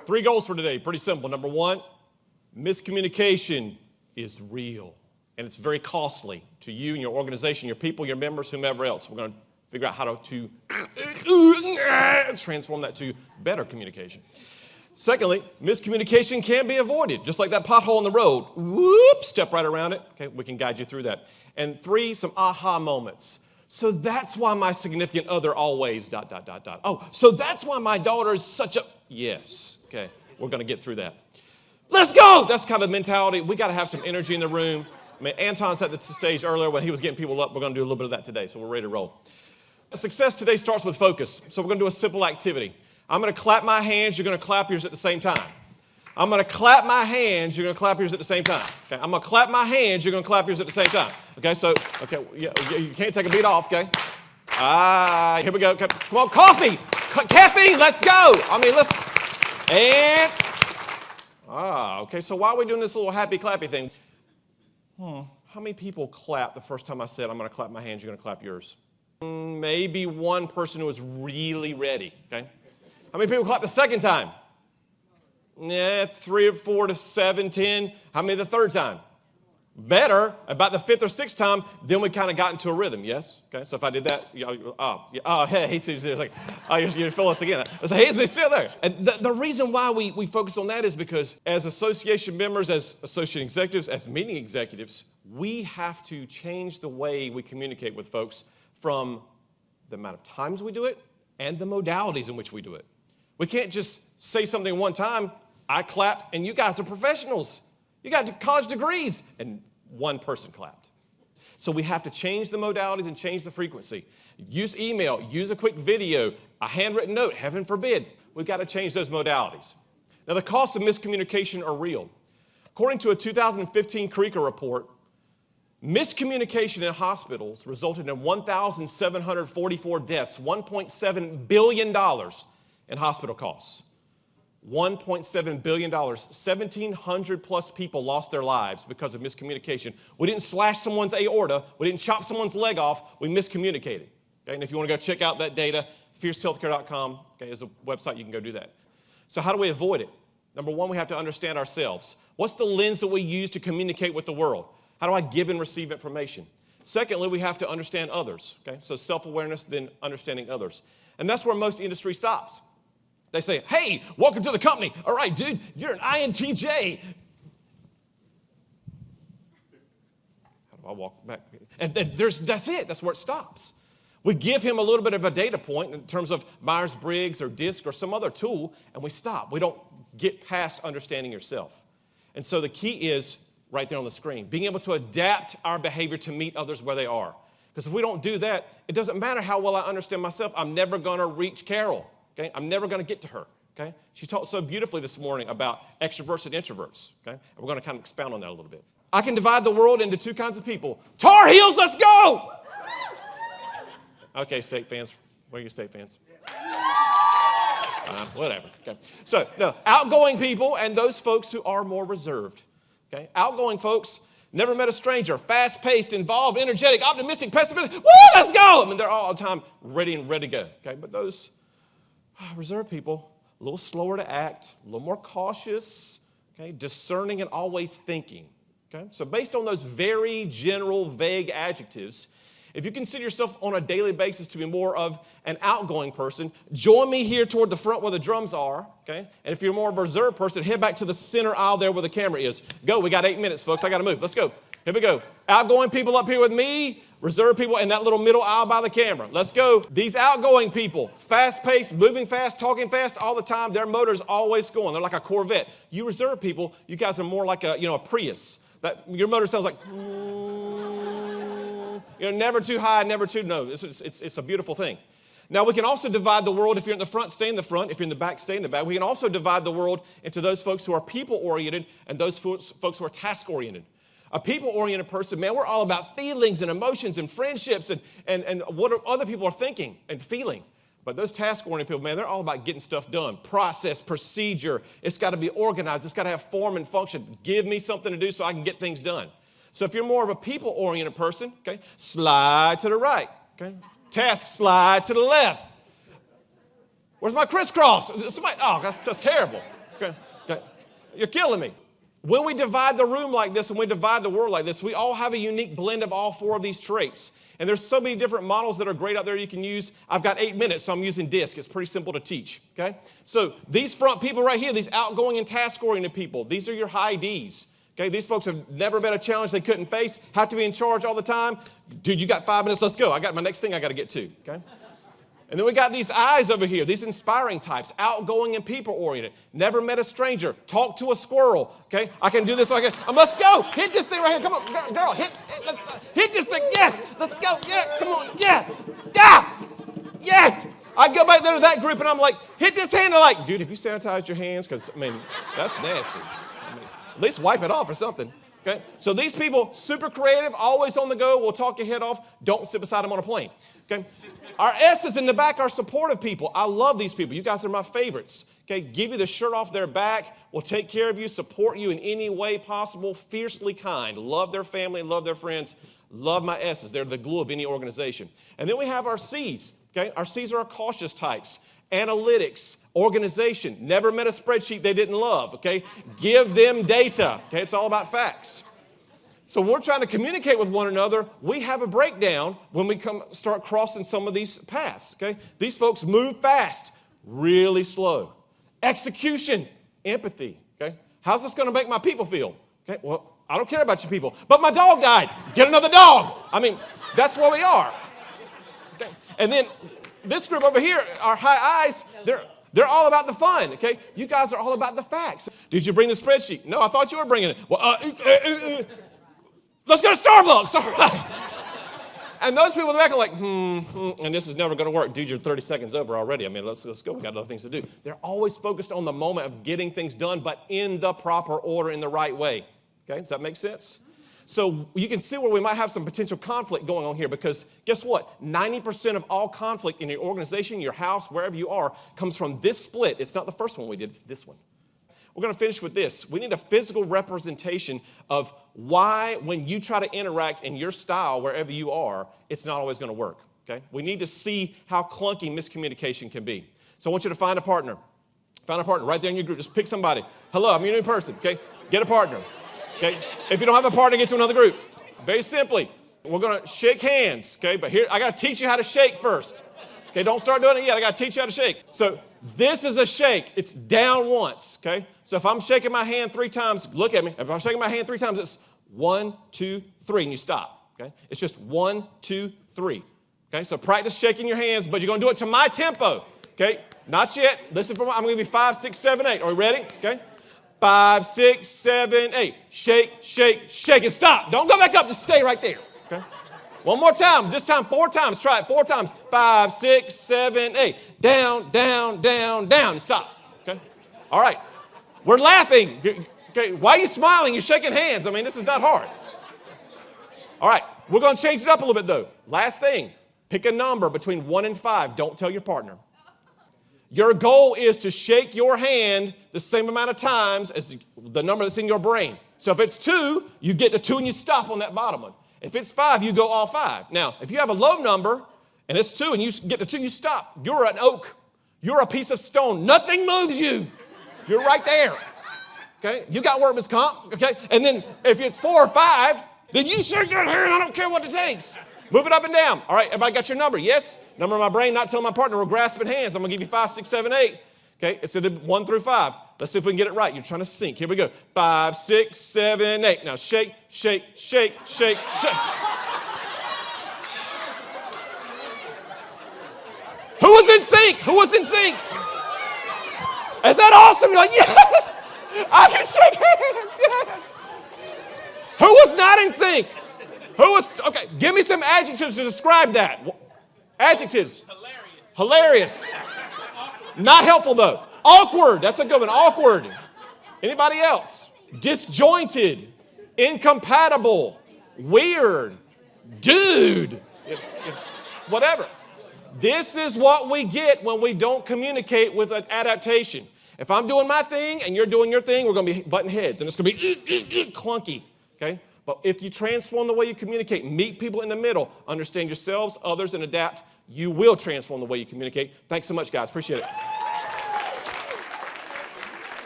3 goals for today, pretty simple. Number 1, miscommunication is real, and it's very costly to you and your organization, your people, your members, whomever else. We're going to figure out how to transform that to better communication. Secondly, miscommunication can be avoided, just like that pothole in the road. Whoop, step right around it. Okay, we can guide you through that. And 3, some aha moments. So that's why my significant other always ... Oh, so that's why my daughter is such a... Yes, okay, we're going to get through that. Let's go! That's kind of the mentality. We got to have some energy in the room. I mean, Anton set the stage earlier when he was getting people up. We're going to do a little bit of that today, so we're ready to roll. Success today starts with focus. So we're going to do a simple activity. I'm going to clap my hands. You're going to clap yours at the same time. I'm going to clap my hands. You're going to clap yours at the same time. Okay, I'm going to clap my hands. You're going to clap yours at the same time. Okay, so, okay, you can't take a beat off, okay? Here we go. Come on, coffee. Caffeine, let's go. I mean, let's, and, okay, so why are we doing this little happy clappy thing? How many people clapped the first time I said, I'm going to clap my hands, you're going to clap yours? Maybe one person who was really ready, okay? How many people clapped the second time? Yeah, 3 or 4 to 7, 10. How many the third time? Better. About the 5th or 6th time, then we kind of got into a rhythm, yes? Okay, so if I did that, hey, he's like, you're feeling us again. I say, hey, he's still there. And the reason why we focus on that is because as association members, as associate executives, as meeting executives, we have to change the way we communicate with folks from the amount of times we do it and the modalities in which we do it. We can't just say something one time, I clapped, and you guys are professionals. You got college degrees, and one person clapped. So we have to change the modalities and change the frequency. Use email, use a quick video, a handwritten note, heaven forbid. We've got to change those modalities. Now, the costs of miscommunication are real. According to a 2015 Krieger report, miscommunication in hospitals resulted in 1,744 deaths, $1.7 billion in hospital costs. $1.7 billion, 1,700 plus people lost their lives because of miscommunication. We didn't slash someone's aorta. We didn't chop someone's leg off. We miscommunicated. Okay? And if you want to go check out that data, fiercehealthcare.com is a website. You can go do that. So how do we avoid it? Number 1, we have to understand ourselves. What's the lens that we use to communicate with the world? How do I give and receive information? Secondly, we have to understand others. Okay? So self-awareness, then understanding others. And that's where most industry stops. They say, hey, welcome to the company. All right, dude, you're an INTJ. How do I walk back? And that's it. That's where it stops. We give him a little bit of a data point in terms of Myers-Briggs or DISC or some other tool, and we stop. We don't get past understanding yourself. And so the key is right there on the screen, being able to adapt our behavior to meet others where they are. Because if we don't do that, it doesn't matter how well I understand myself. I'm never going to reach Carol. Okay? I'm never going to get to her. Okay? She talked so beautifully this morning about extroverts and introverts. Okay? And we're going to kind of expound on that a little bit. I can divide the world into 2 kinds of people. Tar Heels, let's go! Okay, State fans. Where are your State fans? Whatever. Okay. So, no, outgoing people and those folks who are more reserved. Okay? Outgoing folks, never met a stranger, fast-paced, involved, energetic, optimistic, pessimistic. Woo, let's go! I mean, they're all the time ready to go. Okay? But those reserved people, a little slower to act, a little more cautious, okay, discerning and always thinking. Okay? So based on those very general, vague adjectives, if you consider yourself on a daily basis to be more of an outgoing person, join me here toward the front where the drums are. Okay? And if you're more of a reserved person, head back to the center aisle there where the camera is. Go, we got 8 minutes, folks. I got to move. Let's go. Here we go. Outgoing people up here with me, reserved people in that little middle aisle by the camera. Let's go. These outgoing people, fast-paced, moving fast, talking fast all the time, their motor's always going. They're like a Corvette. You reserved people, you guys are more like a Prius. That your motor sounds like, never too high, never too low. It's a beautiful thing. Now, we can also divide the world. If you're in the front, stay in the front. If you're in the back, stay in the back. We can also divide the world into those folks who are people-oriented and those folks who are task-oriented. A people-oriented person, man, we're all about feelings and emotions and friendships and what other people are thinking and feeling. But those task-oriented people, man, they're all about getting stuff done. Process, procedure. It's got to be organized. It's got to have form and function. Give me something to do so I can get things done. So if you're more of a people-oriented person, okay, slide to the right. Okay, task, slide to the left. Where's my crisscross? Somebody, that's terrible. Okay. Okay. You're killing me. When we divide the room like this and we divide the world like this, we all have a unique blend of all 4 of these traits. And there's so many different models that are great out there you can use. I've got 8 minutes, so I'm using DISC. It's pretty simple to teach, okay? So these front people right here, these outgoing and task-oriented people, these are your high Ds. Okay, these folks have never met a challenge they couldn't face, have to be in charge all the time. Dude, you got 5 minutes, let's go. I got my next thing I got to get to, okay? And then we got these eyes over here, these inspiring types, outgoing and people-oriented. Never met a stranger, talk to a squirrel, okay? I can do this, let's go. Hit this thing right here, come on, girl, hit this thing, yes, let's go, yeah, come on, yeah, yes. I go back there to that group and I'm like, hit this hand, they're like, dude, have you sanitized your hands? Because, that's nasty. At least wipe it off or something, okay? So these people, super creative, always on the go, will talk your head off, don't sit beside them on a plane, okay? Our S's in the back are supportive people. I love these people. You guys are my favorites, okay? Give you the shirt off their back, will take care of you, support you in any way possible, fiercely kind, love their family, love their friends, love my S's. They're the glue of any organization. And then we have our C's, okay? Our C's are our cautious types. Analytics, organization, never met a spreadsheet they didn't love, okay? Give them data, okay? It's all about facts. So when we're trying to communicate with one another, we have a breakdown when we start crossing some of these paths, okay? These folks move fast, really slow. Execution, empathy, okay? How's this going to make my people feel? Okay, well, I don't care about your people, but my dog died. Get another dog. That's where we are. Okay? And then this group over here, our high eyes, they're all about the fun, okay? You guys are all about the facts. Did you bring the spreadsheet? No, I thought you were bringing it. Well, let's go to Starbucks, all right. And those people in the back are like, and this is never going to work. Dude, you're 30 seconds over already. Let's go. We got other things to do. They're always focused on the moment of getting things done, but in the proper order, in the right way. Okay, does that make sense? So you can see where we might have some potential conflict going on here because guess what? 90% of all conflict in your organization, your house, wherever you are, comes from this split. It's not the first one we did, it's this one. We're going to finish with this. We need a physical representation of why when you try to interact in your style wherever you are, it's not always going to work, okay? We need to see how clunky miscommunication can be. So I want you to find a partner. Find a partner right there in your group. Just pick somebody. Hello, I'm your new person, okay? Get a partner. Okay? If you don't have a partner, get to another group. Very simply, we're going to shake hands, okay? But here, I got to teach you how to shake first. Okay, don't start doing it yet. I got to teach you how to shake. So this is a shake. It's down once, okay? So if I'm shaking my hand 3 times, look at me. If I'm shaking my hand 3 times, it's 1, 2, 3, and you stop, okay? It's just 1, 2, 3, okay? So practice shaking your hands, but you're going to do it to my tempo, okay? Not yet. Listen for I'm going to give you 5, 6, 7, 8. Are we ready? Okay? 5, 6, 7, 8. Shake, shake, shake, and stop. Don't go back up. Just stay right there. Okay? One more time. This time 4 times. Try it 4 times. 5, 6, 7, 8. Down, down, down, down, and stop. Okay? All right. We're laughing. Okay? Why are you smiling? You're shaking hands. This is not hard. All right. We're going to change it up a little bit, though. Last thing. Pick a number between 1 and 5. Don't tell your partner. Your goal is to shake your hand the same amount of times as the number that's in your brain. So if it's 2, you get to 2 and you stop on that bottom one. If it's 5, you go all 5. Now, if you have a low number and it's 2 and you get to 2, you stop. You're an oak. You're a piece of stone. Nothing moves you. You're right there. Okay? You got workman's comp. Okay? And then if it's 4 or 5, then you shake that hand. I don't care what it takes. Move it up and down. All right, everybody got your number? Yes? Number in my brain, not telling my partner. We're grasping hands. I'm going to give you 5, 6, 7, 8. Okay, it's 1 through 5. Let's see if we can get it right. You're trying to sync. Here we go. 5, 6, 7, 8. Now shake, shake, shake, shake, shake. Who was in sync? Who was in sync? Is that awesome? You're like, yes! I can shake hands, yes! Who was not in sync? Okay, give me some adjectives to describe that. Adjectives. Hilarious. Not helpful, though. Awkward. That's a good one. Awkward. Anybody else? Disjointed. Incompatible. Weird. Dude. Whatever. This is what we get when we don't communicate with an adaptation. If I'm doing my thing and you're doing your thing, we're going to be butting heads, and it's going to be clunky, okay? But if you transform the way you communicate, meet people in the middle, understand yourselves, others, and adapt, you will transform the way you communicate. Thanks so much, guys. Appreciate it.